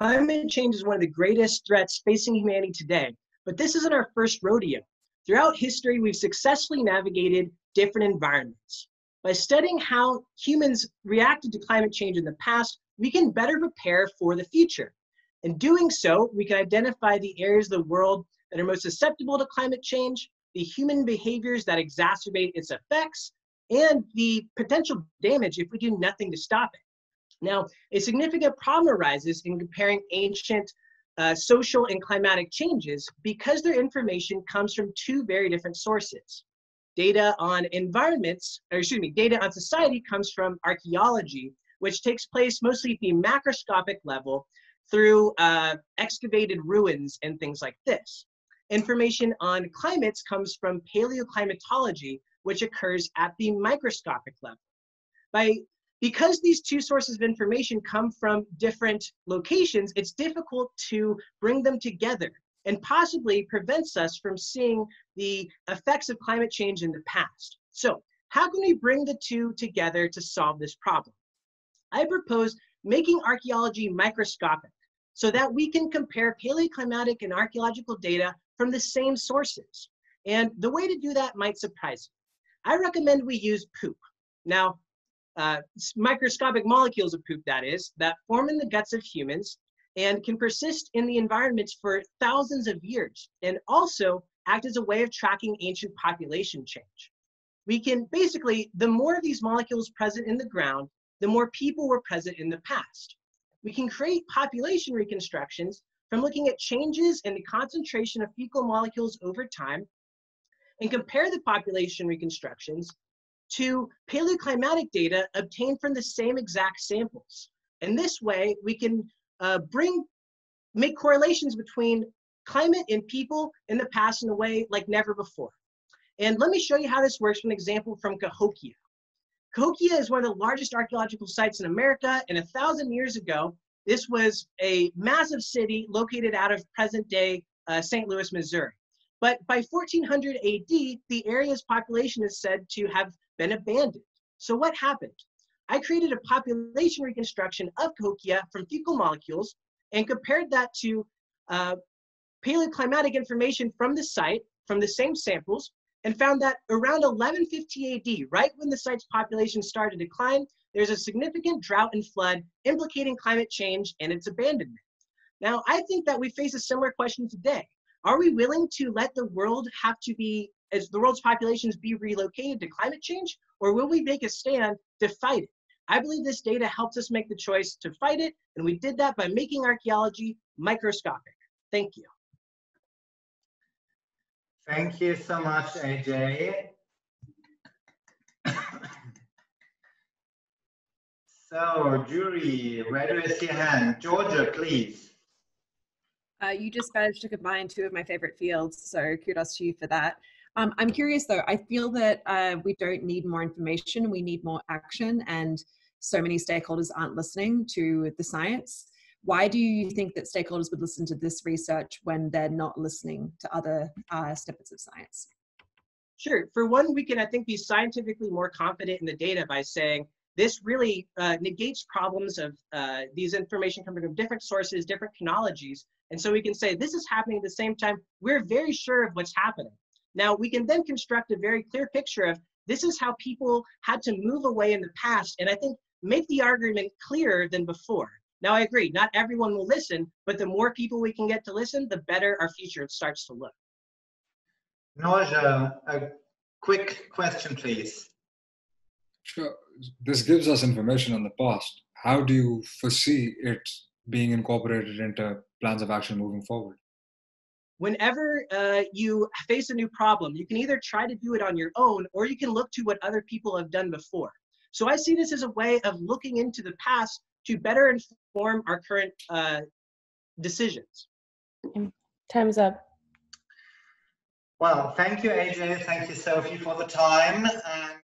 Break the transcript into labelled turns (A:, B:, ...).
A: Climate change is one of the greatest threats facing humanity today, but this isn't our first rodeo. Throughout history, we've successfully navigated different environments. By studying how humans reacted to climate change in the past, we can better prepare for the future. In doing so, we can identify the areas of the world that are most susceptible to climate change, the human behaviors that exacerbate its effects, and the potential damage if we do nothing to stop it. Now, a significant problem arises in comparing ancient social and climatic changes because their information comes from two very different sources. Data on data on society comes from archaeology, which takes place mostly at the macroscopic level through excavated ruins and things like this. Information on climates comes from paleoclimatology, which occurs at the microscopic level. Because these two sources of information come from different locations, it's difficult to bring them together and possibly prevents us from seeing the effects of climate change in the past. So how can we bring the two together to solve this problem? I propose making archaeology microscopic so that we can compare paleoclimatic and archaeological data from the same sources. And the way to do that might surprise you. I recommend we use poop. Now, microscopic molecules of poop, that form in the guts of humans and can persist in the environment for thousands of years and also act as a way of tracking ancient population change. We can basically, the more of these molecules present in the ground, the more people were present in the past. We can create population reconstructions from looking at changes in the concentration of fecal molecules over time and compare the population reconstructions to paleoclimatic data obtained from the same exact samples. And this way, we can make correlations between climate and people in the past in a way like never before. And let me show you how this works with an example from Cahokia. Cahokia is one of the largest archaeological sites in America, and 1,000 years ago, this was a massive city located out of present-day St. Louis, Missouri. But by 1400 AD, the area's population is said to have been abandoned. So what happened? I created a population reconstruction of Cahokia from fecal molecules and compared that to paleoclimatic information from the site, from the same samples, and found that around 1150 AD, right when the site's population started to decline, there's a significant drought and flood implicating climate change and its abandonment. Now, I think that we face a similar question today. Are we willing to let the world as the world's populations be relocated to climate change, or will we make a stand to fight it? I believe this data helps us make the choice to fight it, and we did that by making archaeology microscopic. Thank you.
B: Thank you so much, AJ. So, jury, where do I see a hand? Georgia, please.
C: You just managed to combine two of my favorite fields, so kudos to you for that. I'm curious though, I feel that we don't need more information, we need more action, and so many stakeholders aren't listening to the science. Why do you think that stakeholders would listen to this research when they're not listening to other snippets of science?
A: Sure, for one, we can, I think, be scientifically more confident in the data by saying, this really negates problems of these information coming from different sources, different chronologies. And so we can say, this is happening at the same time. We're very sure of what's happening. Now, we can then construct a very clear picture of this is how people had to move away in the past. And I think make the argument clearer than before. Now, I agree, not everyone will listen, but the more people we can get to listen, the better our future starts to look.
B: Noja, a quick question, please.
D: Sure. This gives us information on the past. How do you foresee it being incorporated into plans of action moving forward?
A: Whenever you face a new problem, you can either try to do it on your own or you can look to what other people have done before. So I see this as a way of looking into the past to better inform our current decisions.
E: Time's up.
B: Well, thank you, AJ. Thank you, Sophie, for the time. And